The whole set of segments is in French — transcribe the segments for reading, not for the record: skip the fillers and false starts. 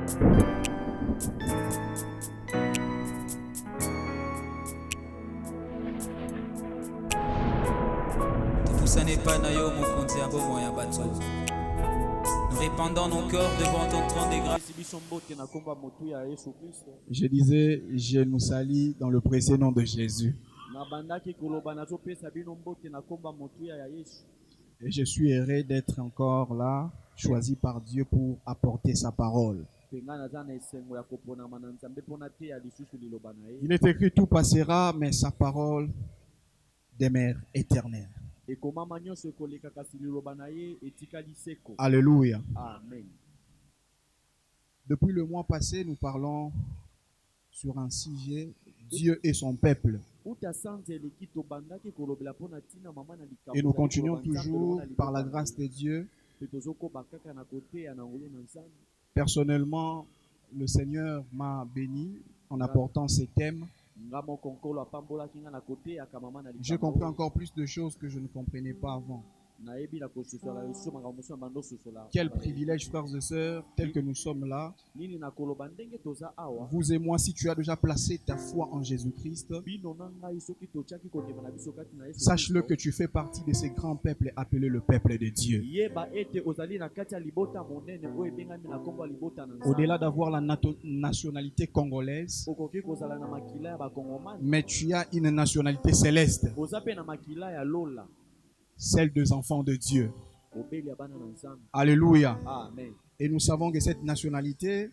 Nous répandons nos corps devant ton trône de grâce. Je disais, je nous salue dans le précieux nom de Jésus. Et je suis heureux d'être encore là, choisi par Dieu pour apporter sa parole. Il est écrit, tout passera, mais sa parole demeure éternelle. Alléluia. Amen. Depuis le mois passé, nous parlons sur un sujet, Dieu et son peuple. Et nous continuons toujours par la grâce de Dieu. Personnellement, le Seigneur m'a béni en apportant ces thèmes. Je comprends encore plus de choses que je ne comprenais pas avant. Quel privilège, frères et sœurs, tel que nous sommes là. Vous et moi, si tu as déjà placé ta foi en Jésus-Christ, sache-le que tu fais partie de ces grands peuples appelés le peuple de Dieu. Au-delà d'avoir la nationalité congolaise, mais tu as une nationalité céleste, celle des enfants de Dieu. Alléluia. Amen. Et nous savons que cette nationalité,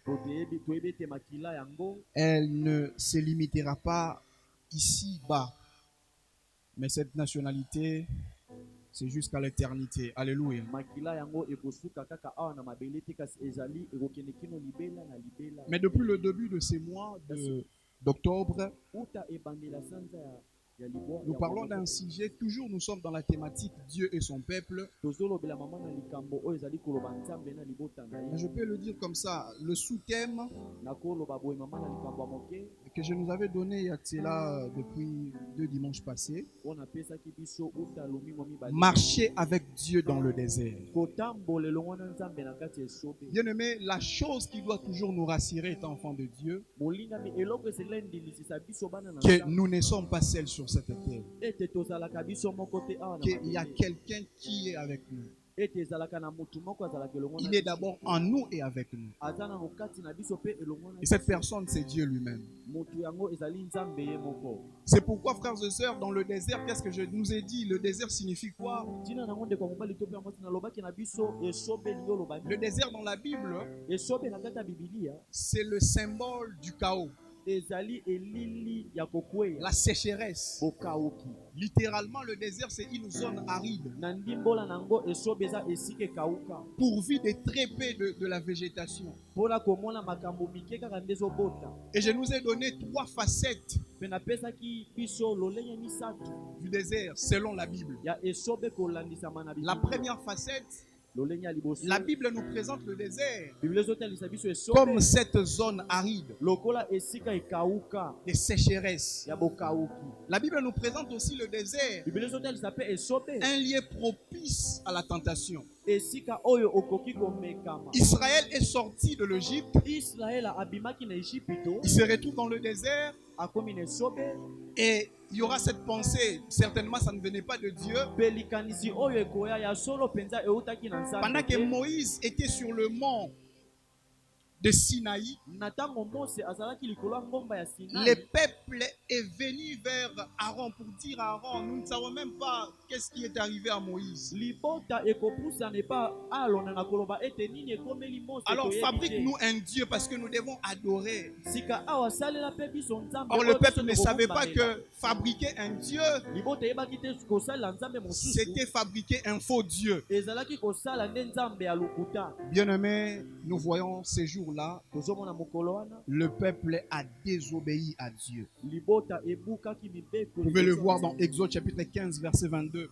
elle ne se limitera pas ici-bas, mais cette nationalité, c'est jusqu'à l'éternité. Alléluia. Mais depuis le début de ces mois d'octobre, nous parlons d'un sujet, toujours nous sommes dans la thématique Dieu et son peuple. Mais je peux le dire comme ça, le sous-thème que je nous avais donné il y a cela depuis 2 dimanches passés, marcher avec Dieu dans le désert. Bien aimé, la chose qui doit toujours nous rassurer étant enfants de Dieu, que nous ne sommes pas seuls sur cette terre, qu'il y a quelqu'un qui est avec nous. Il est d'abord en nous et avec nous. Et cette personne, c'est Dieu lui-même. C'est pourquoi, frères et sœurs, dans le désert, qu'est-ce que je nous ai dit? Le désert signifie quoi? Le désert dans la Bible, c'est le symbole du chaos. La sécheresse. Littéralement, le désert, c'est une zone aride, pourvue de très peu de la végétation. Et je nous ai donné 3 facettes du désert selon la Bible. La première facette, la Bible nous présente le désert comme cette zone aride de sécheresse. La Bible nous présente aussi le désert, un lieu propice à la tentation. Israël est sorti de l'Égypte. Il se retrouve dans le désert. Et il y aura cette pensée, certainement ça ne venait pas de Dieu. Pendant que Moïse était sur le mont de Sinaï, le peuple est venu vers Aaron pour dire à Aaron, nous ne savons même pas qu'est-ce qui est arrivé à Moïse. Alors fabrique-nous un Dieu parce que nous devons adorer. Or le peuple ne savait pas que fabriquer un Dieu, c'était fabriquer un faux Dieu. Bien-aimés, nous voyons ces jours-là, le peuple a désobéi à Dieu. Vous pouvez le voir dans Exode chapitre 15 verset 22.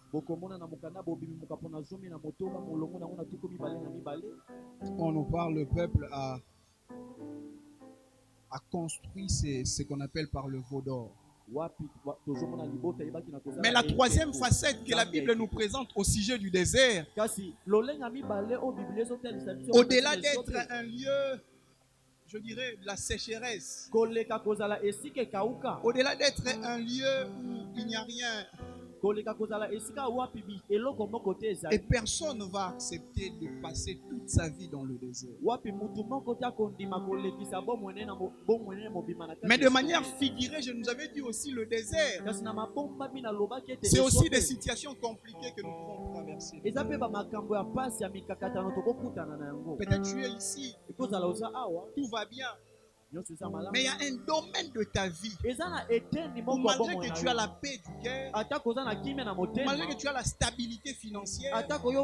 On nous parle, le peuple a construit ce qu'on appelle par le veau d'or. Mais la troisième facette que la Bible nous présente au sujet du désert, au-delà d'être un lieu je dirais, la sécheresse. koleka kozala esika ekauka, Au-delà d'être un lieu où il n'y a rien, koleka kozala esika wapi eloko moko te et ezali, personne ne va accepter de passer toute sa vie dans le désert. wapi mutu moko te akondima kolekisa bomwene mobima na kati Mais de ya manière esika. figurée, je nous avais dit aussi le désert. Kasi na mabombami nalobaki ete C'est aussi des esobe, situations compliquées que nous pouvons traverser. eza mpe bamakambo ya pasi ya mikakatano tokokutana na yango. Peut-être tu es ici, ekozala oza awa tout va bien, nyonso eza malamu, mais il y a un domaine de ta vie eza na eteni où moko ya malgré bomoi que na tu as yo. la paix du cœur, atako oza na kimia na motema, malgré que tu as la stabilité financière, atako yo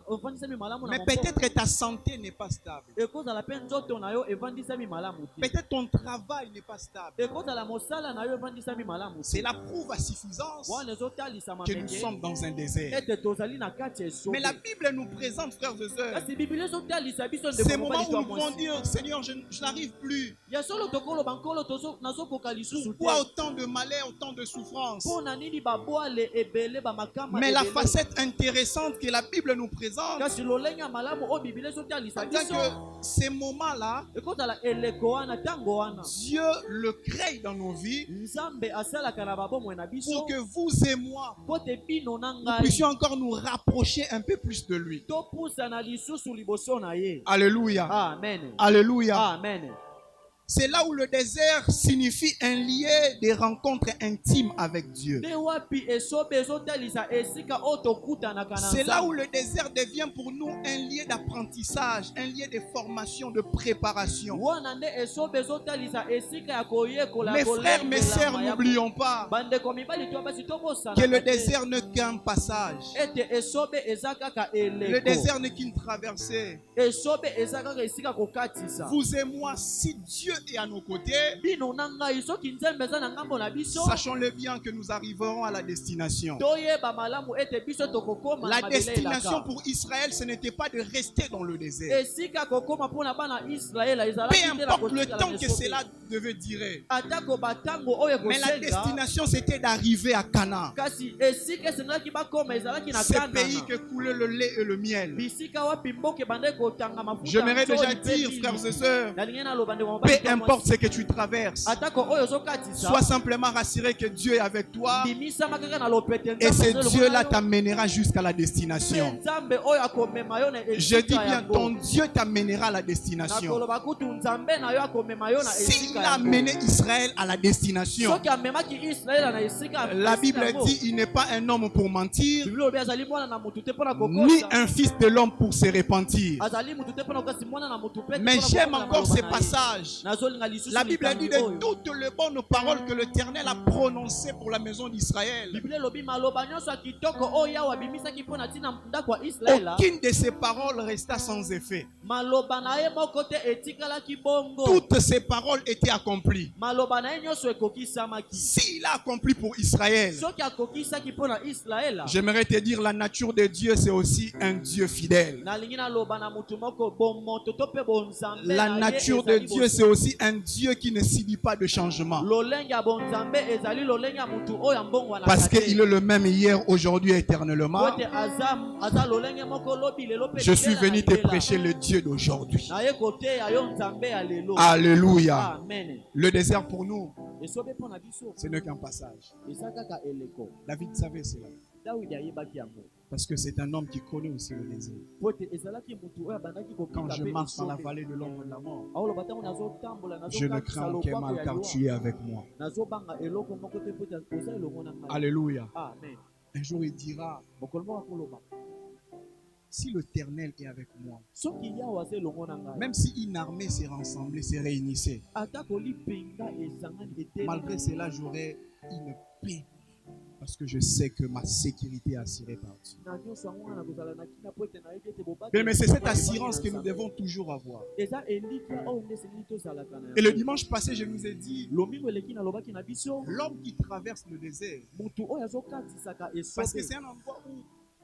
ovandisami malamu na mais maboko, peut-être ta santé n'est pas stable. ekozala mpe nzoto na yo evandisami malamu te, Peut-être ton travail n'est pas stable. ekozala mosala na yo evandisami malamu C'est te, la preuve à suffisance wana ezotalisama que nous meke sommes dans un désert. ete tozali na kati ya Mais la esobe. Bible nous présente, frères et sœurs, kasi biblia ezotalisa biso ces ndeko moments mobali où to nous pouvons mwasi dire, Seigneur, je n'arrive plus. ya solo tokoloba nkolo nazokoka lisusu te, Pourquoi autant de malheur, autant de souffrance? mpo na nini babwale ebele bamakama Mais la ebele. facette intéressante que la Bible nous présente, kasi lolenge ya malamu oyo biblia ezotalisa c'est biso que ces moments-là, ekozala eleko wana ntango wana Dieu le crée dans nos vies nzambe asalaka na babomwe na biso pour que vous et moi, po te bino na nous ngai puissions encore nous rapprocher un peu plus de lui. topusana lisusu liboso na ye. Alléluia. Amen. Alléluia. Amen. C'est là où le désert signifie un lieu de rencontre intime avec Dieu. nde wapi esobe ezotalisa esika oyo tokutanaka na C'est là où Nzambe. le désert devient pour nous un lieu d'apprentissage, un lieu de formation, de préparation. wana nde esobe ezotalisa esika ya koyekola Mes frères, mes sœurs, n'oublions pas bandeko mibali to basi tobosana que le désert n'est qu'un passage. ete esobe eza kaka Le eleko, désert n'est qu'une traversée. esobe eza kaka esika kokatisa. Vous et moi, si Dieu est à nos côtés, bino na ngai soki nzambe eza na ngambo na biso sachons-le bien que nous arriverons à la destination. toyeba malamu ete biso tokokoma La na mabele destination elaka. pour Israël, ce n'était pas de rester dans le désert. esika kokoma mpona bana israela ezalaki Peu te na importe le kotikala temps na que esobe. cela devait durer. atako batango oyo Mais la ekosenga destination, c'était d'arriver à Canaan. kasi esika esengelaki bakoma ezalaki na Ce pays kanana que coulait le lait et le miel. bisika wapi mboka ebandaki kotanga mafuta J'aimerais nzoli déjà mpe dire, mili. frères et sœurs, nalingi naloba ndeko mobali peu to importe mwasi, ce que tu traverses, atako oyo ozokatisa sois simplement rassuré que Dieu est avec toi bimisama kaka na lopete et ce Nzambe Dieu-là azolonga yo, t'amènera jusqu'à la mpe destination. nzambe oyo akomema yo na Je esika dis bien, yango. ton Dieu t'amènera à la destination. nakoloba kutu nzambe na yo akomema yo na S'il esika a yango. amené Israël à la destination, soki amemaki israela na esika la esika Bible yango, dit il n'est pas un homme pour mentir, biblia obi azali mwana na mutu te mpona ni kokosa, un fils de l'homme pour se repentir. azali mutu te mpona kokasi mwana na mutu pe te Mais mpona j'aime kokosa encore maloba ces na ye. passages. nazolinga lisusu La Bible dit likambi de oyo. toutes les bonnes paroles que l'Éternel a prononcées pour la maison d'Israël. biblia elobi maloba nyonso ya kitoko oyo yawe abimisaki mpo na ntina ndako ya israela, Aucune de ces paroles resta sans effet. maloba na ye moko te etikalaki bongo, Toutes ces paroles étaient accomplies. maloba na ye nyonso ekokisamaki. S'il a accompli pour Israël, soki akokisaki mpo na israela, j'aimerais te dire la nature de Dieu, c'est aussi un Dieu fidèle. nalingi naloba na mutu moko bomoto to mpe bonzambe La na ye nature de ezali Dieu, bosembo. c'est aussi un Dieu qui ne subit pas de changement. lolenge ya bonzambe ezali lolenge ya mutu oyo ambongwanaka Parce te. qu'il est le même hier, aujourd'hui, éternellement. Po ete aza lolenge moko lobi lelo mpe Je suis libela na venu te libela. prêcher le Dieu d'aujourd'hui. naye koteya yo nzambe ya lelo. Alléluia. amen. Le désert pour nous, esobe mpo na biso ce n'est qu'un passage. eza kaka eleko. David savait cela. dawidi ayebaki yango Parce que c'est un homme qui connaît aussi le désert. po ete ezalaki mutu oyo abandaki Quand kopika je mpe marche dans la esobe. vallée de l'ombre de la mort, aoloba ntango nazotambola je ne nazokatisa crains aucun lobwaku mal ya car liwa, tu es avec moi. nazobanga eloko moko te po ete oza elongo na ngai. Alléluia. amen. Un jour il dira, mokolo moko akoloba si l'Éternel est avec moi, soki yawe aza elongo na ngai, même si une armée s'est rassemblée, s'est réunissait, atako lipenga esangani etelemi, malgré cela, j'aurai une paix. Parce que je sais que ma sécurité est assurée par Dieu. na nyonso yango wana nakozala na kina po ete nayebi ete bobaki Bien, mais c'est cette na assurance que nous Nzambe. devons toujours avoir. eza elikya oyo nde esengeli tozalaka na Et le yango. dimanche passé, je vous ai dit, lomingo eleki nalobaki na biso l'homme qui traverse le désert, mutu oyo azokatisaka parce que esobe c'est un endroit où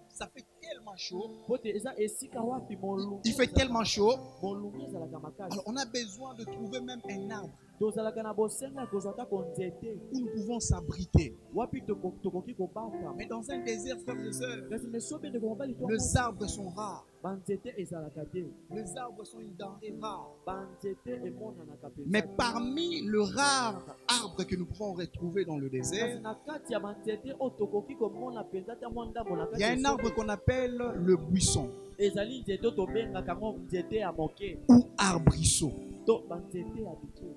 ça fait tellement chaud, po ete eza esika wapi molungu il fait tellement chaud, molungu ezalaka makasi. alors on a besoin de trouver même un arbre tozalaka na bosenga kozwa ta konzete où nous pouvons s'abriter. wapi tokoki kobaka Mais dans un désert, frères et sœurs, kasi mesobe ndeko mobali to les arbres sont rares. banzete ezalaka te Les arbres sont une denrée rare. banzete emonanaka Mais mpenza parmi le rare arbre que nous pouvons retrouver dans le kasi désert, na kati ya banzete oyo tokoki komona mpenza te mwa ndambo na il y a kati un arbre qu'on appelle le buisson ezali nzete oyo tobengaka yango nzete ya moke ou arbrisseau. to banzete ya bike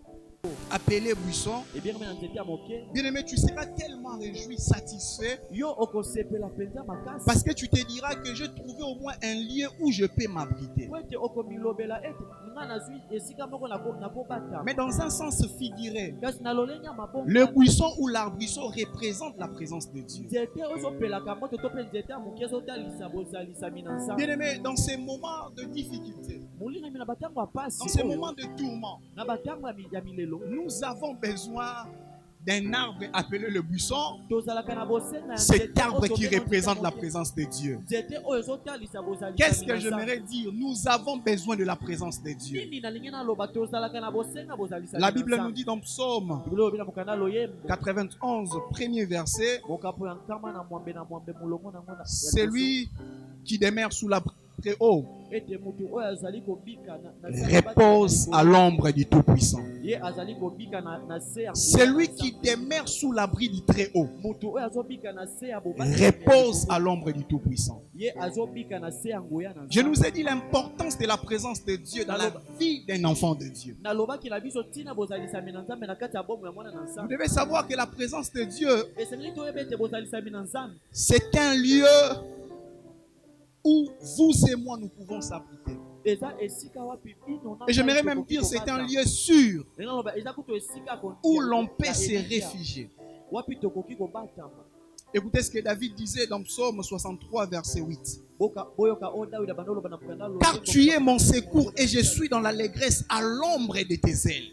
Appelé buisson. ebengami na nzete ya moke Bien-aimé, tu seras tellement réjoui, satisfait, yo okosepela mpenza makasi parce que tu te diras que j'ai trouvé au moins un lieu où je peux m'abriter. po ete okomilobela ete nga nazwi esika moko nakobata Mais dans un sens figuré, kasi na lolenge ya mabongo le buisson ou l'arbrisseau représente la présence de Dieu. nzete ozopelaka moto to mpe nzete ya moke ezotalisa bozalisami na nzambe Bien-aimé, dans ces moments de difficulté, molingami na batango ya pasi dans ces oyo, moments de tourment, na batango ya milelo nous avons besoin d'un arbre appelé le buisson, tozalaka na bosenga ya cet nzete arbre oyo qui tobenga représente nzete la ya moke. présence de Dieu. nzete oyo ezotalisa Qu'est-ce bozalisami que na j'aimerais nzambe dire? Nous avons besoin de la présence de Dieu. nini nalingi naloba tozalaka na bosenga bozalisami La na Bible nous nzambe dit dans Psaume biblia oyo bina mokanda loyembo 91, premier verset, mokapo ya nkama na mwambe molongo nango ya celui qui demeure sous l'abri très haut ete mutu oyo azali kobika repose à l'ombre du Tout-Puissant. ye azali kobika na se ya Celui qui demeure sous l'abri du très haut mutu oyo azobika na se ya repose à l'ombre du Tout-Puissant. ye azobika na se ya nguya na Je nous ai dit l'importance de la présence de Dieu dans la vie d'un enfant de Dieu. nalobaki na biso ntina bozalisami na nzambe na kati ya bomo ya mwana na Vous nzambe devez savoir que la présence de Dieu, esengeli toyeba ete bozalisami na nzambe c'est un lieu où vous et moi nous pouvons s'abriter. eza esika wapi bino na Et j'aimerais même dire c'est un lieu sûr naloba eza kutu esika où l'on peut se réfugier. wapi tokoki kobatama Écoutez ce que David disait dans Psaume 63, verset 8. boyoka oyo dawidi abandoloba na mokanda Car tu es mon secours et je suis dans l'allégresse à l'ombre de tes ailes.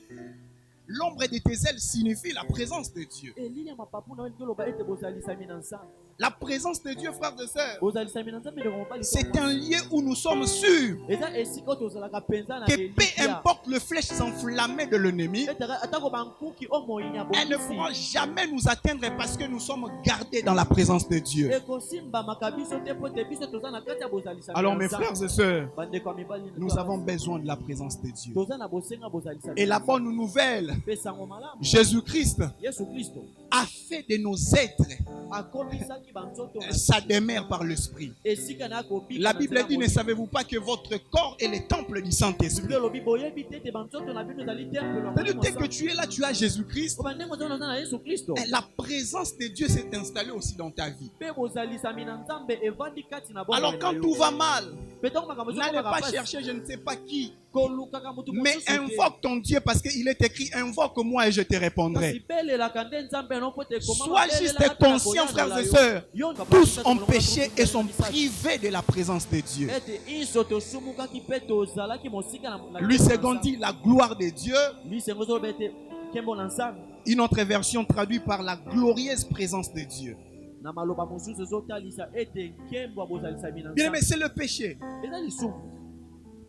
L'ombre de tes ailes signifie la présence de Dieu. elili ya mapapu na yo ndoloba ete bozalisami na nzambe La présence de Dieu, frères et sœurs, bozalisami na nzambe ndeko mobali c'est un lieu où nous sommes sûrs eza esika oyo tozalaka mpenza na que peu elikya importe le flèche enflammée de l'ennemi, ete atako bankuki oyo moyini ya elle ne bokisi pourra jamais nous atteindre parce que nous sommes gardés dans la présence de Dieu. ekosimbamaka biso te po ete biso toza na kati ya bozalisami Alors na mes nzambe. frères et sœurs, bandeko ya mibali nous avons besoin de la présence de Dieu. toza na bosenga bozalisami Et na la nzambe. bonne nouvelle, mpe sango malamu Jésus-Christ yesu kristo a fait de nos êtres akomisaki banzoto na sa demeure par l'Esprit. esika na akobika La na Bible nzela dit, ne molimo. savez-vous pas que votre corps est le temple du Saint-Esprit? Biblia elobi boyebi te ete banzoto na bino ezali tempelo ya C'est-à-dire, Molimo dès que Santu. tu es là, tu as Jésus-Christ. Oba ndenge oza na yesu kristo Et la présence de Dieu s'est installée aussi dans ta vie. mpe bozalisami na nzambe evandi kati na bomoi Alors na quand yo. tout va mal, Mpe ntango makambo n'allez ezokomaka pas pasi, chercher je ne sais pas qui, kolukaka motu mais mosusu te. invoque ton Dieu parce qu'il est écrit, invoque-moi et je te kasi répondrai. belelaka nde nzambe no po te ekoma Sois belelaka juste mpe na conscient, koyandela frères et yo. sœurs, Yo, papa, tous papa, ont papa, péché papa, et sont papa, privés de la présence de Dieu. ete iso tosumukaki mpe tozalaki mosika na Lui second dit la gloire de Dieu. lisengo ezoloba ete nkembo na nzambe Une autre version traduite par la glorieuse présence de Dieu. na maloba mosusu ezotalisa ete nkembo ya bozalisami na Bien aimé, nzambe c'est le péché. eza lisumu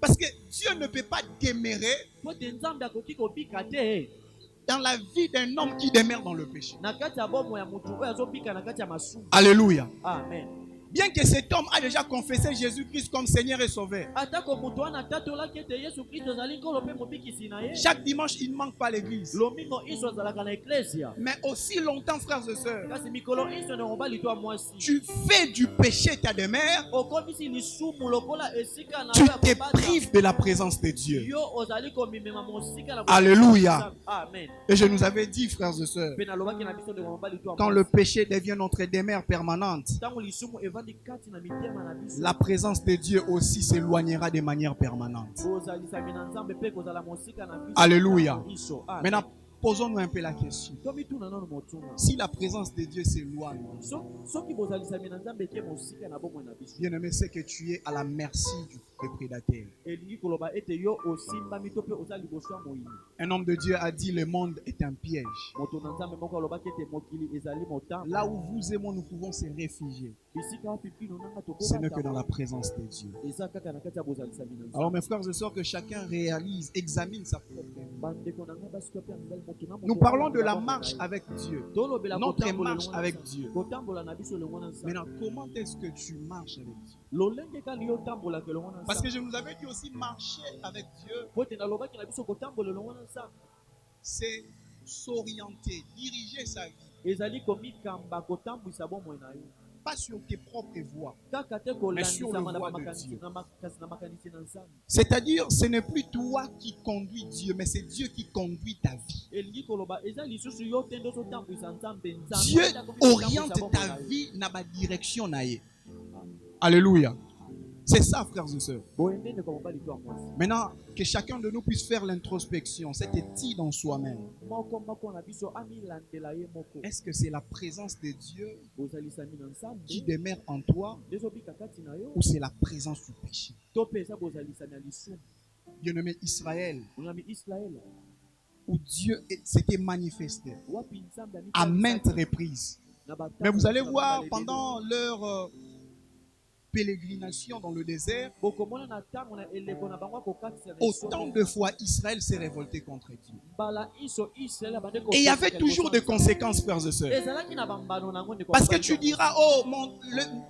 Parce que Dieu ne peut pas demeurer po te nzambe akoki kobika te dans la vie d'un homme qui demeure dans le péché. na kati ya bomo ya motu oyo azobika na kati ya masumu. Alléluia. Amen. Bien que cet homme a déjà confessé Jésus-Christ comme Seigneur et Sauveur, atako motu wana atatolaki ete yesu kristo azali nkolo mpe mobikisi na ye chaque dimanche, il ne manque pas l'église. lomingo iso azalaka na eklesia Mais aussi longtemps, frères et sœurs, kasi mikolo iso na mobali to ya mwasi tu fais du péché ta demeure, okomisi lisumu lokola esika na tu yo ya te kobata. prives de la présence de Dieu. yo ozali komimema mosika na Alléluia. amen Et je nous avais dit, frères et sœurs, mpe nalobaki na biso ndeko mobali to ya quand mwasi. le péché devient notre demeure permanente, ntango lisumu evandi kati na mitema na biso la présence de Dieu aussi s'éloignera de manière permanente. bozalisami na nzambe mpe kozala mosika na biso Alléluia. iso amen. Maintenant, posons-nous un peu la question. tomituna nano motuna Si la présence de Dieu s'éloigne, soki bozalisami na nzambe eke mosika na bomoi na biso bien-aimé, c'est que tu es à la merci du prédateur. elingi koloba ete yo osimbami to mpe oza liboso ya moyini. Un homme de Dieu a dit, le monde est un piège. moto na nzambe moko alobaki ete mokili ezali motambo. Là où vous et moi, nous pouvons se réfugier, bisika wapi bino nanga ce n'est que dans tokobata la présence de Dieu. eza kaka na kati ya bozalisami na nzambe. Alors mes frères et sœurs, que chacun réalise, examine sa propre vie. Nous parlons de la marche avec Dieu. Notre marche avec Dieu. Maintenant, comment est-ce que tu marches avec Dieu? Parce que je vous avais dit aussi marcher avec Dieu, c'est s'orienter, diriger sa vie. Pas sur tes propres voies, mais sur le voie de Dieu. C'est-à-dire, ce n'est plus toi qui conduis Dieu, mais c'est Dieu qui conduit ta vie. Dieu oriente ta vie dans ma direction. Alléluia. C'est ça, frères et sœurs. Maintenant, que chacun de nous puisse faire l'introspection, cette étude en soi-même. Est-ce que c'est la présence de Dieu qui demeure en toi ou c'est la présence du péché? Bien-aimé Israël, où Dieu s'était manifesté à maintes reprises. Mais vous allez voir pendant leur pélégrination dans le désert, autant de fois Israël s'est révolté contre Dieu. Et il y avait toujours des conséquences, frères et sœurs. Parce que tu diras, oh,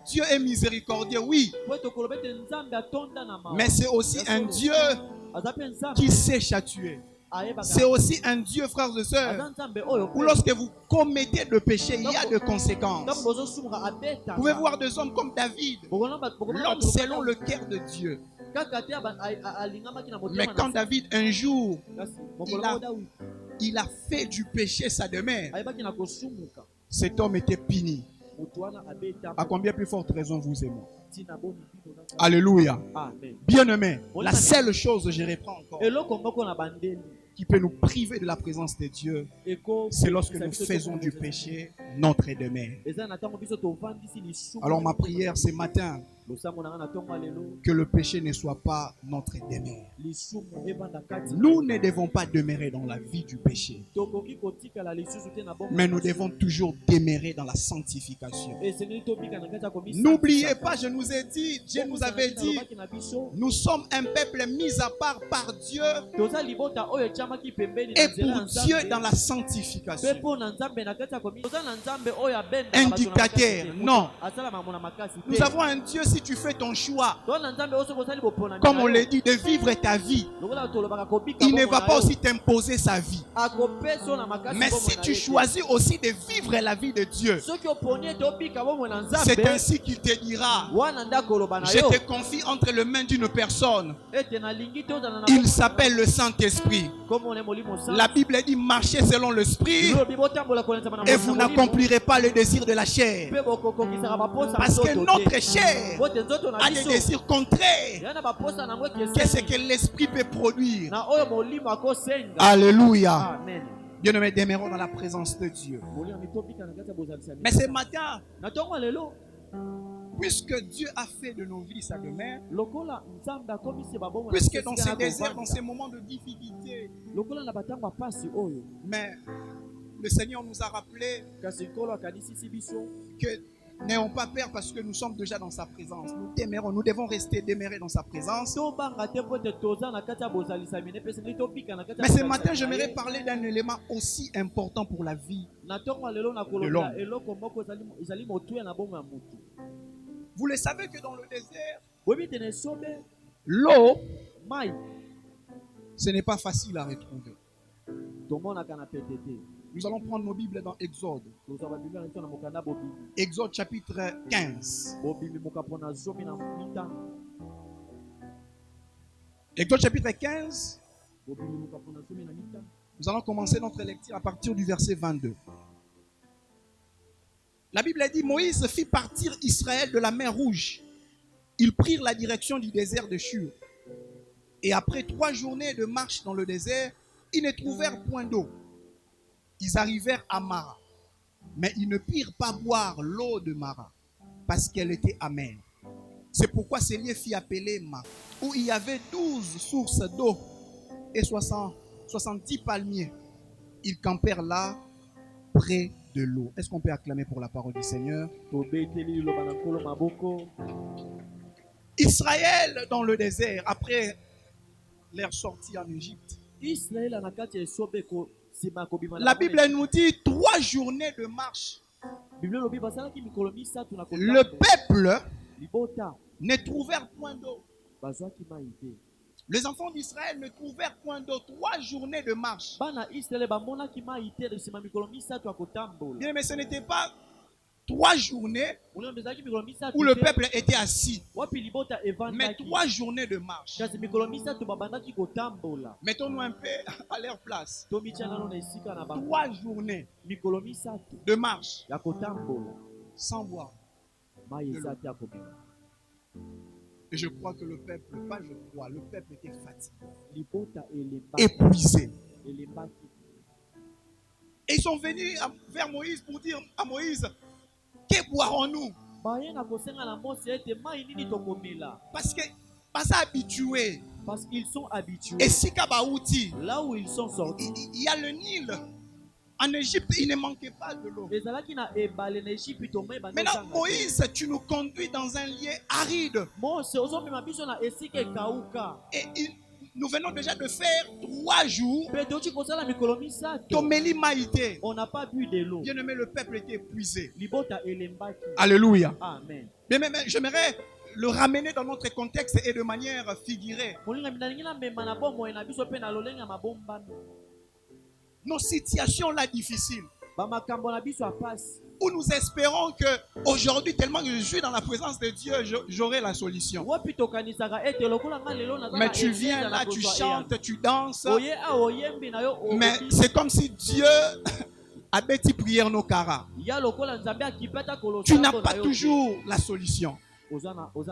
Dieu est miséricordieux, oui. Mais c'est aussi un Dieu qui sait châtier. C'est aussi un Dieu, frères et sœurs, où lorsque vous commettez le péché, il y a des conséquences. Vous pouvez voir des hommes comme David, l'homme selon le cœur de Dieu. Mais quand David, un jour, il a fait du péché sa demeure, cet homme était puni. À combien plus forte raison vous aimez? Alléluia. Bien-aimé, la seule chose, je reprends encore, qui peut nous priver de la présence de Dieu, c'est lorsque nous faisons du péché notre demeure. Alors ma prière ce matin, que le péché ne soit pas notre demeure. Nous ne devons pas demeurer dans la vie du péché, mais nous devons toujours demeurer dans la sanctification. N'oubliez pas, je nous ai dit, Dieu nous avait dit, nous sommes un peuple mis à part par Dieu et pour Dieu dans la sanctification. Indicateur, non. Nous avons un Dieu, si tu fais ton choix, comme on l'a dit, de vivre ta vie, il ne va pas aussi t'imposer sa vie. Mais si tu choisis aussi de vivre la vie de Dieu, c'est ainsi qu'il te dira, je te confie entre les mains d'une personne. Il s'appelle le Saint-Esprit. La Bible dit, marchez selon l'Esprit et vous n'accomplirez pas le désir de la chair. Parce que notre chair a des désirs contraires. Qu'est-ce que l'Esprit peut produire? Alléluia. Bien-aimés, demeurons dans la présence de Dieu. Mais ce matin, puisque Dieu a fait de nos vies sa demeure, puisque dans ces déserts, dans ces moments de difficulté, mais le Seigneur nous a rappelé que n'ayons pas peur parce que nous sommes déjà dans sa présence. Nous demeurons, nous devons rester demeurer dans sa présence. Mais ce matin, j'aimerais parler d'un élément aussi important pour la vie de l'homme. Vous le savez que dans le désert, l'eau, ce n'est pas facile à retrouver. Nous allons prendre nos Bibles dans Exode. Exode chapitre 15. Exode chapitre 15. Nous allons commencer notre lecture à partir du verset 22. La Bible dit, Moïse fit partir Israël de la mer Rouge. Ils prirent la direction du désert de Shur. Et après 3 journées de marche dans le désert, ils ne trouvèrent point d'eau. Ils arrivèrent à Mara. Mais ils ne purent pas boire l'eau de Mara, parce qu'elle était amère. C'est pourquoi ce lieu fut appelé Mara, où il y avait 12 sources d'eau et 70 palmiers. Ils campèrent là, près de l'eau. Est-ce qu'on peut acclamer pour la parole du Seigneur? Israël dans le désert, après leur sortie en Égypte, La Bible nous dit 3 journées de marche. Le peuple ne trouvèrent point d'eau. Les enfants d'Israël ne trouvèrent point d'eau. 3 journées de marche. Bien, mais ce n'était pas 3 journées où le peuple était assis, mais 3 journées de marche. Mettons-nous un peu à leur place. 3 journées de marche sans boire. Et je crois que le peuple, pas je crois, le peuple était fatigué, épuisé. Et ils sont venus vers Moïse pour dire à Moïse, que boirons-nous? Parce que pas habitué. Parce qu'ils sont habitués. Et si Kabaouti, là où ils sont sortis, il y a le Nil. En Égypte, il ne manquait pas de l'eau. Maintenant, Moïse, tu nous conduis dans un lieu aride. Et nous venons déjà de faire 3 jours. Tomeli Maïté. On n'a pas bu de l'eau. Bien aimé, le peuple était épuisé. Alléluia. Amen. Bien, mais j'aimerais le ramener dans notre contexte et de manière figurée. Nos situations là difficiles, où nous espérons que aujourd'hui, tellement que je suis dans la présence de Dieu, j'aurai la solution. Mais tu viens là, tu chantes, tu danses, mais c'est comme si Dieu a bêti prière nos caras. Tu n'as pas toujours la solution.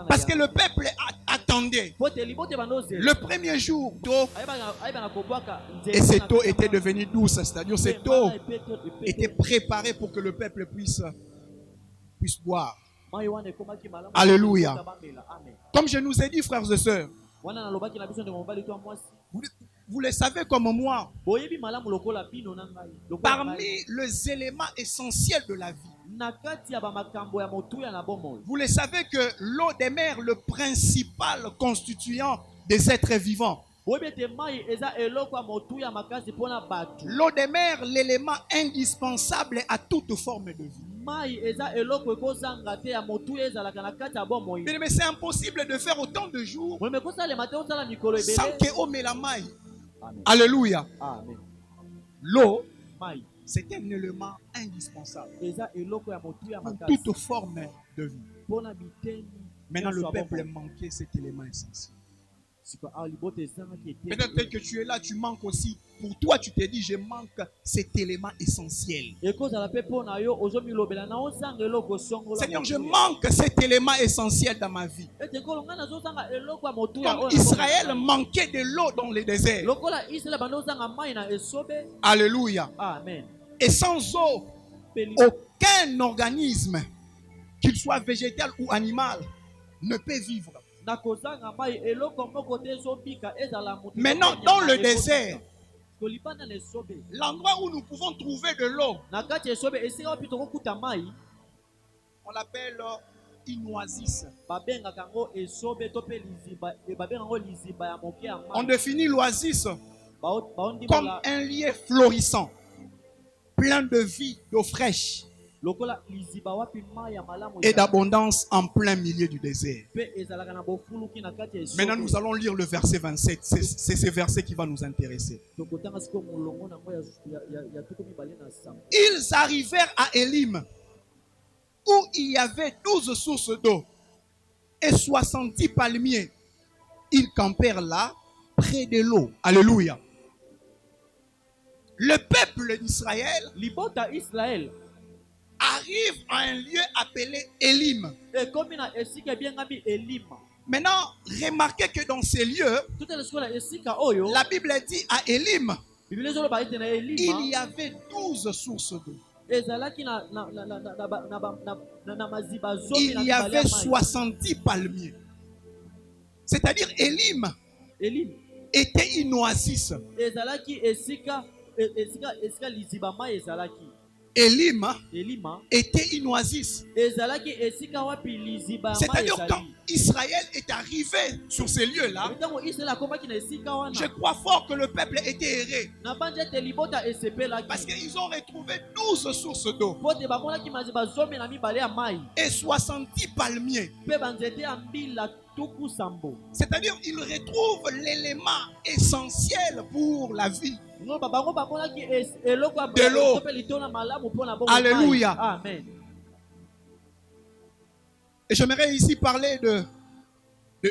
Parce que le peuple attendait. Le premier jour, d'eau, et cette eau était devenue douce. C'est-à-dire cette eau était préparée pour que le peuple puisse boire. Alléluia. Comme je nous ai dit, frères et sœurs, vous le savez comme moi, parmi les éléments essentiels de la vie, vous le savez que l'eau des mers, le principal constituant des êtres vivants. L'eau des mers, l'élément indispensable à toute forme de vie. Mais c'est impossible de faire autant de jours sans que l'eau me la maille. Alléluia. L'eau, c'est un élément indispensable pour toute forme de vie. Maintenant, le peuple manquait cet élément essentiel. Peut-être que tu es là, tu manques aussi. Pour toi, tu te dis, je manque cet élément essentiel. Seigneur, je manque cet élément essentiel dans ma vie. Comme Israël manquait de l'eau dans le désert. Alléluia. Amen. Et sans eau, aucun organisme, qu'il soit végétal ou animal, ne peut vivre. Maintenant, dans le désert, l'endroit où nous pouvons trouver de l'eau, on l'appelle Inoasis. On définit l'oasis comme un lieu florissant, plein de vie, d'eau fraîche et d'abondance en plein milieu du désert. Maintenant, nous allons lire le verset 27. C'est ce verset qui va nous intéresser. Ils arrivèrent à Élim, où il y avait 12 sources d'eau et 70 palmiers. Ils campèrent là, près de l'eau. Alléluia. Le peuple d'Israël arrive à un lieu appelé Élim. Maintenant, remarquez que dans ces lieux, la Bible dit à Élim, il y avait 12 sources d'eau. Il y avait 70 palmiers. C'est-à-dire Élim était une oasis. Elim Elima était une oasis. ezalaki esika wapi liziba ya mai C'est-à-dire quand ezali. Israël est arrivé sur ces lieux-là, Ntango Israel akomaki na esika wana je crois fort que le peuple était erré. na bandi ete libota esepelaki Parce qu'ils ont retrouvé 12 sources d'eau po te bamonaki maziba zomi na mibale ya mai et 70 palmiers. mpe banzete ya mbila tuku sambo. C'est-à-dire qu'ils retrouvent l'élément essentiel pour la vie. Bango bamonaki eloko ya De l'eau. mpe litona malamu mpona bongo Alléluia. mai. Amen. Et j'aimerais ici parler de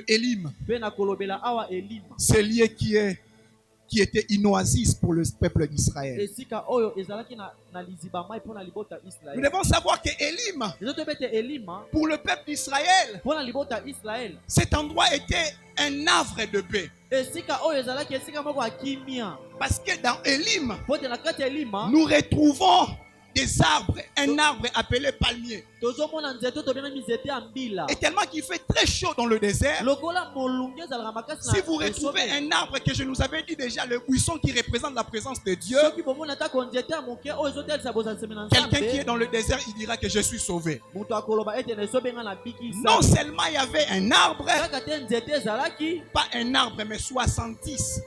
Elim, Mpe na kolobela awa Elima ce lieu qui était une oasis pour le peuple d'Israël. esika oyo ezalaki na liziba mai mpona libota Nous Israel. devons savoir que Elim, Ezoto bete Elima pour le peuple d'Israël, mpona libota Israel cet endroit était un havre de paix. esika oyo ezalaki esika moko ya kimia. Parce que dans Elim, Po te na kati ya Elima nous retrouvons des arbres, un arbre appelé palmier. tozomona nzete tobenga nzete ya mbila. Et tellement qu'il fait très chaud dans le désert, Lokola molunge ezalaka makasi na si vous retrouvez un arbre que je nous avais dit déjà, le buisson qui représente la présence de Dieu, soki bomona tako nzete ya moke oyo ezotelisa bozalisemi na quelqu'un qui est nzambe dans le désert, il dira que je suis sauvé. moto akoloba ete na ezobenga na bikisa. Non seulement il y avait un arbre, Kaka te nzete ezalaki pas un arbre, mais 70.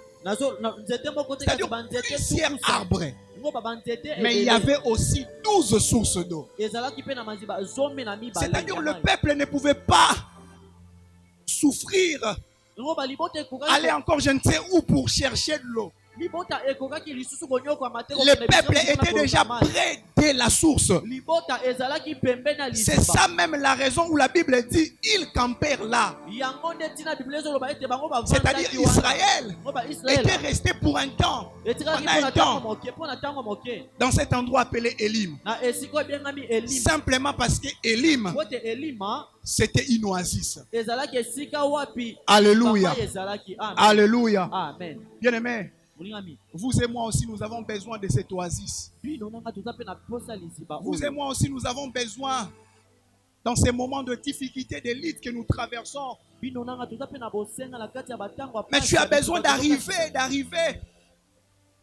nzete moko te C'est-à-dire kasi banzete plusieurs arbres. ngo banzete Mais il y avait aussi 12 sources d'eau. ezalaki mpe na maziba zomi na mibale. C'est-à-dire le peuple ne pouvait pas souffrir, ngo balibota aller encore je ne sais où pour chercher de l'eau. libota ekokaki lisusu konyokwama te Le peuple était déjà près de la source. libota ezalaki pembeni ya C'est liziba. ça même la raison où la Bible dit ils campèrent là. yango nde ntina biblia ezoloba ete bango C'est-à-dire bavandaki wana. Israël Ngo baisraele était resté pour un temps, etikaki pendant un temps, mpo na ntango moke dans cet endroit appelé Elim. na esika oyo ebengami elima. Simplement parce que Elim, po te elima c'était une oasis. ezalaki esika wapi Alléluia. bamai ezalaki. Amen. Alléluia. Amen. Bien-aimés, molingami vous et moi aussi, nous avons besoin de cette oasis. bino nanga toza mpe na posa liziba Vous et oyo. moi aussi, nous avons besoin, dans ces moments de difficulté, de lutte que nous traversons. bino nanga toza mpe na bosenga na kati ya batango ya Mais pasi tu ya as besoin biso, d'arriver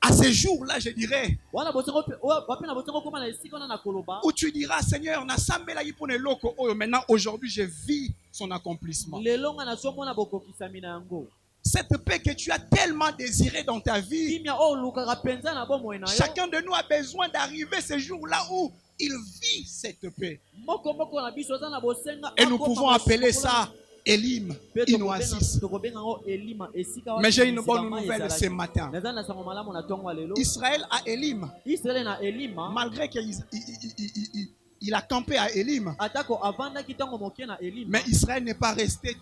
à ces jours-là, je dirais, wana bosengo mpe oyo bape na bosengo okóma na esika wana na koloba où tu diras, Seigneur, nasambelaki mpona eloko oyo. Maintenant, aujourd'hui, je vis son accomplissement. lelo nga nazomona bokokisami na yango. Cette paix que tu as tellement désirée dans ta vie, kimia oyo olukaka mpenza na bomoi na yo. chacun de nous a besoin d'arriver ce jour-là où il vit cette paix. moko moko na biso aza na bosenga Et nous akoma pouvons appeler masukola. ça Elim, Mpe une tokobenga- oasis. tokobenga yango elima esika wapi Mais j'ai une liziba bonne mai nouvelle ezalaki. ce matin. naza na sango malamu na ntongo ya lelo. Israël à Elim, israele na elima malgré qu'il a campé à Elim, atako avandaki ntango moke na elima mais Israël n'est pas resté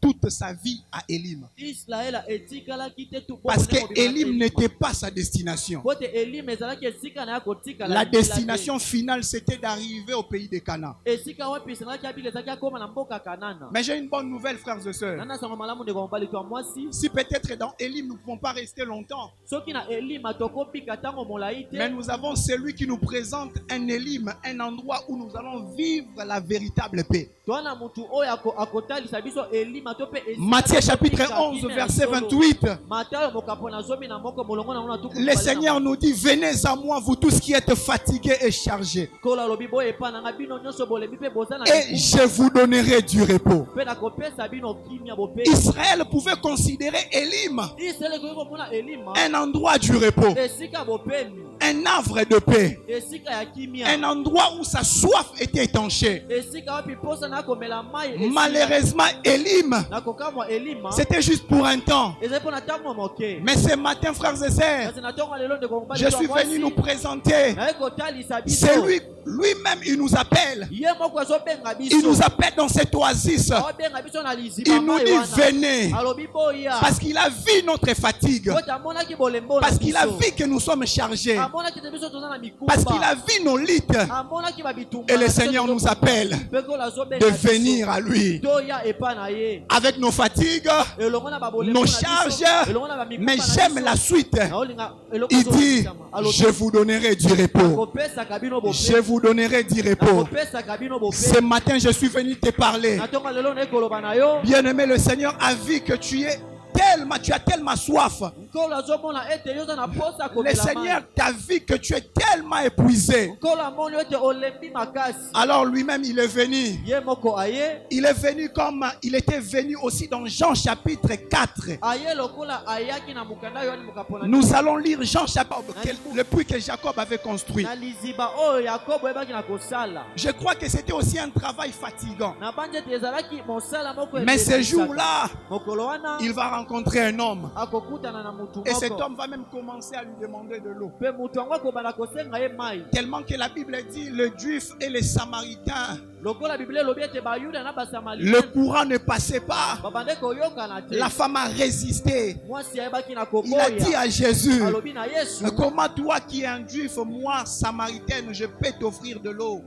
toute sa vie à Elim. israele etikalaki te tu- Parce que bongo mobimba na Elim Elima. n'était pas sa destination. Po te elima ezalaki esika na ya kotikala La libila te. destination finale, c'était d'arriver au pays de Canaan. esika wapi esengelaki abila ezalaki akóma na mboka kanana. Mais j'ai une bonne nouvelle, frères et sœurs. nana sango malamu ndeko mobali to ya mwasi Si peut-être dans Elim, nous ne pouvons pas rester longtemps, soki na elima tokobika ntango molai mais te nous avons celui qui nous présente un Elim, un endroit où nous allons vivre la véritable paix. toana mutu oyo akotalisa biso elima to mpe esika Matthieu chapitre tokobika 11, kina ya verset solo. 28. matayo mokapo na zomi na moko molongo na ngo na tuku Le mibale na Seigneur nous dit, venez à moi, vous tous qui êtes fatigués et chargés, nkolo alobi boye epa nanga bino nyonso bolembi mpe boza na et likumba, je vous donnerai du repos. mpe nakopesa bino kimia bope. Israël pouvait considérer Elim israele ekoki komona elima un endroit du repos, esika bopemi, un havre de paix, esika ya kimia, un endroit où sa soif était étanchée. esika wapi posa nakomela mai esika. Malheureusement, Elim, nakokamwa elima c'était juste pour un temps. ezali mpo na ntango moke. Mais ce matin, frères et sœurs, kasi na ntongo ya lelo ndeko mobali je to ya suis mwasi, venu nous présenter. naye kotalisa biso C'est lui-même, il nous appelle. ye moko azobenga Il biso nous appelle dans cette oasis. aobenga biso na liziba Il nous mai dit, wana. venez. alobi boya Parce qu'il a vu notre fatigue. po te amonaki bolembo na Parce qu'il a biso. vu que nous sommes chargés. amonaki te biso toza na mikumba. Parce qu'il a vu nos luttes. amonaki babitumba Et le na biso Seigneur nous tozo- appelle mpe nkolo azobenga de biso. venir à lui. toya epa na ye Avec nos fatigues, elongo na babolembo nos na biso, charges. elongo na bamikumba Mais na j'aime biso. la suite. Naolinga eloko Il dit, ezokisama. Alobi, je vous donnerai du repos. nakopesaka bino bope. Je vous donnerai du repos. nakopesaka bino bope. Ce matin, je suis venu te parler. na ntongo ya lelo naye koloba na yo Bien-aimé, le Seigneur a vu que tu as tellement soif Le Seigneur t'a vu que tu es tellement épuisé. Alors lui-même il est venu. Il est venu comme il était venu aussi dans Jean chapitre 4. Nous allons lire Jean chapitre, le puits que Jacob avait construit. Je crois que c'était aussi un travail fatigant. Mais ce jour-là, il va rencontrer un homme. Et cet homme va même commencer à lui demander de l'eau. Tellement que la Bible dit le juif et les samaritains, le courant ne passait pas. La femme a résisté. Il a dit à Jésus, comment toi qui es un juif, moi samaritaine, je peux t'offrir de l'eau?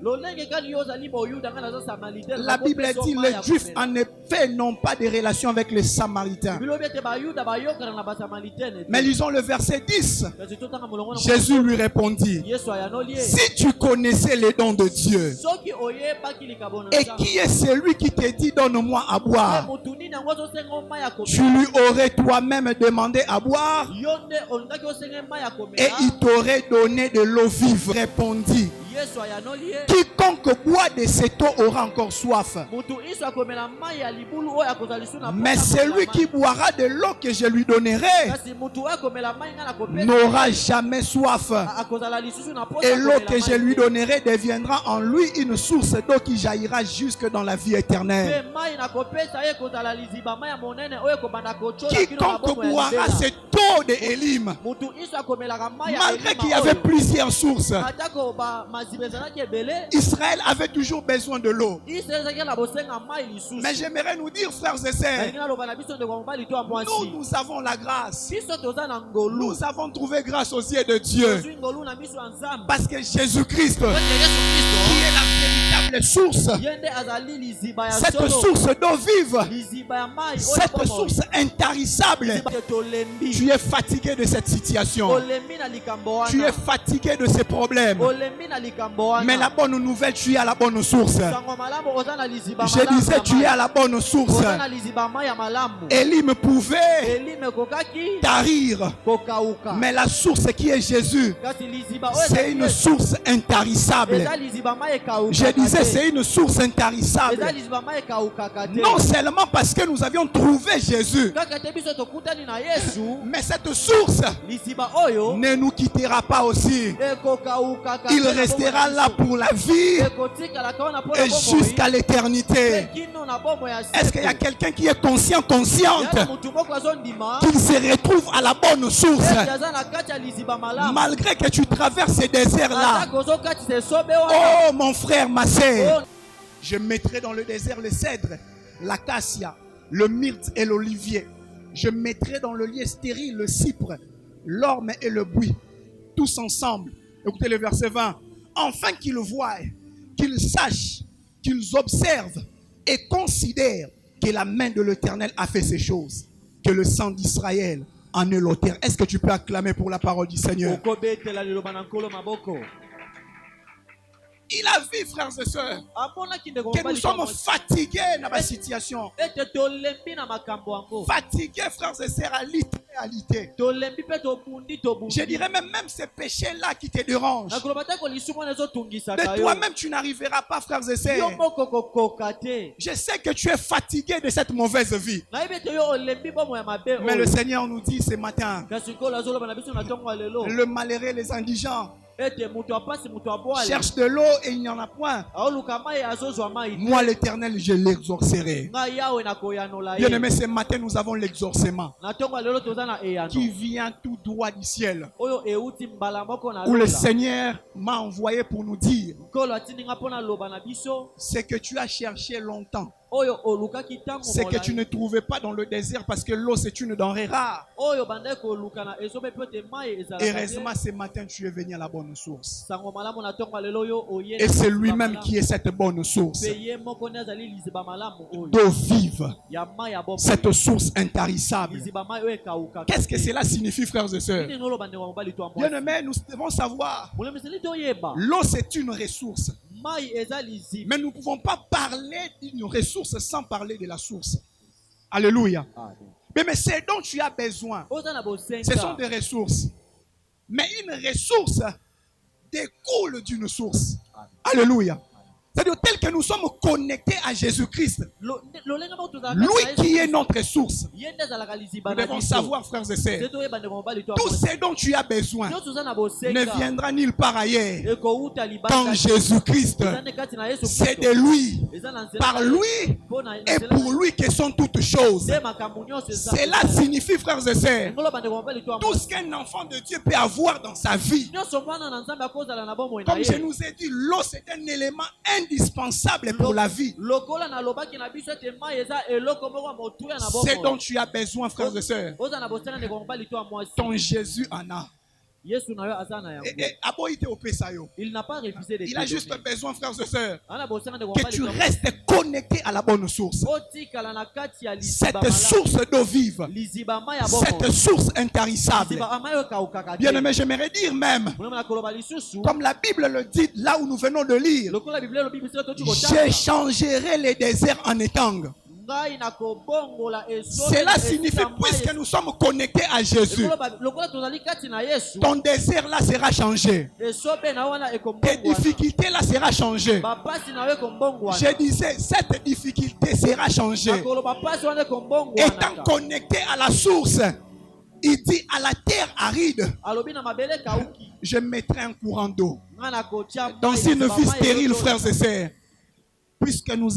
La Bible dit les juifs en effet n'ont pas de relation avec les samaritains. Mais lisons le verset 10. Jésus lui répondit, si tu connaissais les dons de Dieu, et qui est celui qui te dit donne-moi à boire, tu lui aurais toi-même demandé à boire et il t'aurait donné de l'eau vive. Répondit, quiconque boit de cette eau aura encore soif. Mais celui qui boira de l'eau que je lui donnerai n'aura jamais soif. Et l'eau que je lui donnerai deviendra en lui une source d'eau qui jaillira jusque dans la vie éternelle. Quiconque boira cette eau de Élim, malgré qu'il y avait plusieurs sources, Israël avait toujours besoin de l'eau. Mais j'aimerais nous dire, frères et sœurs, nous avons la grâce. Nous avons trouvé grâce aux yeux de Dieu. Parce que Jésus-Christ, qui est la véritable source, cette source d'eau vive, cette source intarissable, tu es fatigué de cette situation. Tu es fatigué de ces problèmes. Mais la bonne nouvelle, tu es à la bonne source. Je disais, tu es à la bonne source. Élim pouvait tarir, mais la source qui est Jésus, c'est une source intarissable. Je disais, c'est une source intarissable. Non seulement parce que nous avions trouvé Jésus, mais cette source ne nous quittera pas aussi. Il restera là pour la vie et jusqu'à l'éternité. Est-ce qu'il y a quelqu'un qui est consciente qu'il se retrouve à la bonne source malgré que tu traverses ces déserts-là? Oh mon frère, ma sœur, je mettrai dans le désert le cèdre, l'acacia, le myrte et l'olivier. Je mettrai dans le lieu stérile le cypre, l'orme et le buis, tous ensemble. Écoutez le verset 20. Enfin qu'ils voient, qu'ils sachent, qu'ils observent et considèrent que la main de l'Éternel a fait ces choses, que le sang d'Israël en est l'auteur. Est-ce que tu peux acclamer pour la parole du Seigneur? Il a vu, frères et sœurs, que nous sommes fatigués dans la situation. Fatigués, frères et sœurs, à l'idéalité. Je dirais même ces péchés-là qui te dérangent. De toi-même, tu n'arriveras pas, frères et sœurs. Je sais que tu es fatigué de cette mauvaise vie. Mais le Seigneur nous dit ce matin, le malheureux, les indigents, cherche de l'eau et il n'y en a point. Moi l'Éternel, je l'exorcerai. Bien aimé, ce matin nous avons l'exorcement qui vient tout droit du ciel, où le Seigneur m'a envoyé pour nous dire ce que tu as cherché longtemps, c'est que tu ne trouvais pas dans le désert parce que l'eau c'est une denrée rare. Heureusement ce matin tu es venu à la bonne source. Et c'est lui-même qui est cette bonne source d'eau vive, cette source intarissable. Qu'est-ce que cela signifie, frères et sœurs? Bien aimés, nous devons savoir, l'eau c'est une ressource. Mais nous ne pouvons pas parler d'une ressource sans parler de la source. Alléluia. Mais ce dont tu as besoin, ce sont des ressources. Mais une ressource découle d'une source. Alléluia. C'est-à-dire tel que nous sommes connectés à Jésus-Christ, lui qui est notre source. Nous devons savoir, frères et sœurs, tout ce dont tu as besoin ne viendra nulle part ailleurs qu'en Jésus-Christ. C'est de lui, par lui et pour lui que sont toutes choses. Cela signifie, frères et sœurs, tout ce qu'un enfant de Dieu peut avoir dans sa vie. Comme je nous ai dit, l'eau c'est un élément indispensable pour la vie. C'est dont tu as besoin, frères et sœurs. Ton Jésus en a. Il n'a pas refusé de Il a juste besoin, frères et sœurs, que tu restes connecté à la bonne source. Cette source d'eau vive, cette source intarissable. Bien aimé, j'aimerais dire même, comme la Bible le dit là où nous venons de lire, j'échangerai les déserts en étang. Cela signifie, puisque nous sommes connectés à Jésus, ton désert là sera changé. Tes difficultés là sera changé. Je disais, cette difficulté sera changée. Étant connecté à la source, il dit à la terre aride, je mettrai un courant d'eau. Dans une vie stérile, frères et sœurs, puisque nous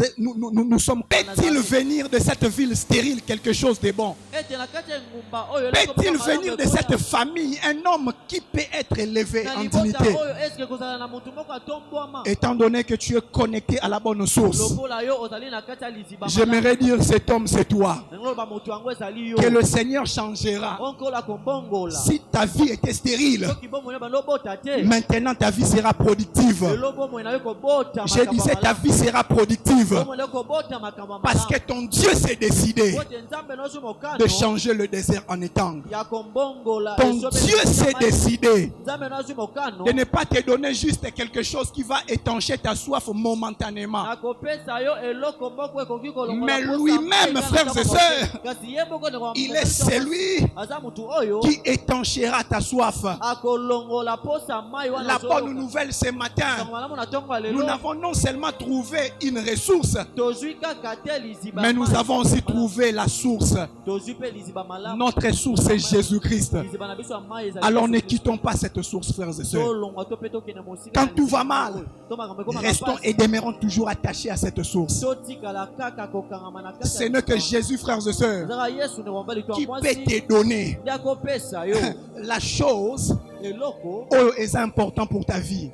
sommes, peut-il venir de cette ville stérile quelque chose de bon? Peut-il venir de cette famille un homme qui peut être élevé en dignité? Étant donné que tu es connecté à la bonne source, j'aimerais dire cet homme c'est toi. Que le Seigneur changera. Si ta vie était stérile, maintenant ta vie sera productive. Je disais ta vie sera productive parce que ton Dieu s'est décidé de changer le désert en étang. Ton Dieu s'est décidé de ne pas te donner juste quelque chose qui va étancher ta soif momentanément, mais lui-même, frères et sœurs, il est celui qui étanchera ta soif. La bonne nouvelle ce matin, nous n'avons non seulement trouvé une ressource, mais nous avons aussi trouvé la source. Notre source est Jésus-Christ. Alors ne quittons pas cette source, frères et sœurs. Quand tout va mal, restons et demeurons toujours attachés à cette source. Ce n'est que Jésus, frères et sœurs, qui peut te donner la chose est important pour ta vie.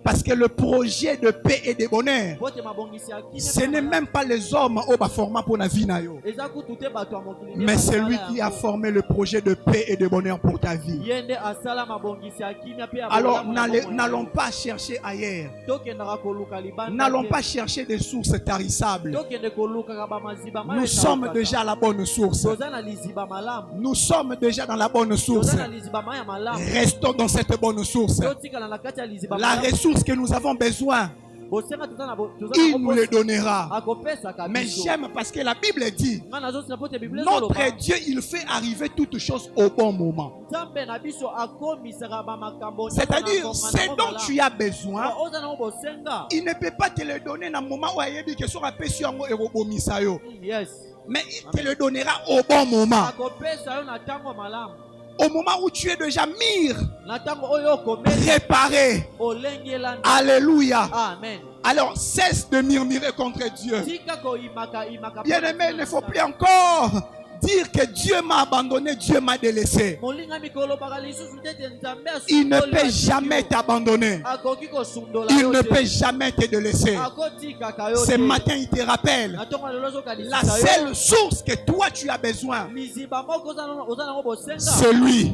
Parce que le projet de paix et de bonheur, ce n'est même pas les hommes qui ont formé pour la vie, mais c'est lui qui a formé le projet de paix et de bonheur pour ta vie. Alors n'allons pas chercher ailleurs. N'allons pas chercher des sources tarissables. Nous sommes déjà à la bonne source. Nous sommes déjà dans la bonne source. Restons dans cette bonne source. La ressource que nous avons besoin, il nous le donnera. Mais j'aime parce que la Bible dit, notre Dieu, il fait arriver toutes choses au bon moment. C'est-à-dire, ce dont tu as besoin, il ne peut pas te le donner dans le moment où il y a des questions à pécher. Mais il te le donnera au bon moment. Au moment où tu es déjà mûr, réparé. Alléluia. Amen. Alors cesse de murmurer contre Dieu. Bien-aimé, il ne faut plus encore dire que Dieu m'a abandonné, Dieu m'a délaissé. Il ne peut jamais t'abandonner. Il ne peut jamais te délaisser. Ce matin, il te rappelle la seule source que toi tu as besoin, c'est lui.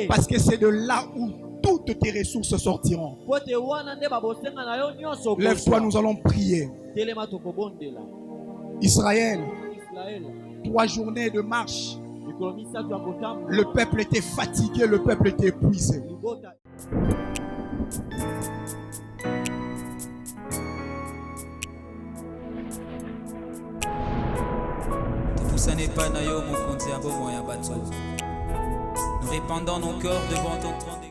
Parce que c'est de là où toutes tes ressources sortiront. Lève-toi, nous allons prier. Israël, 3 journées de marche. Le peuple était fatigué, le peuple était épuisé. Poussane pas na yo mokonzi ya bomoi ya bato. Nous répandons nos corps devant ton trône.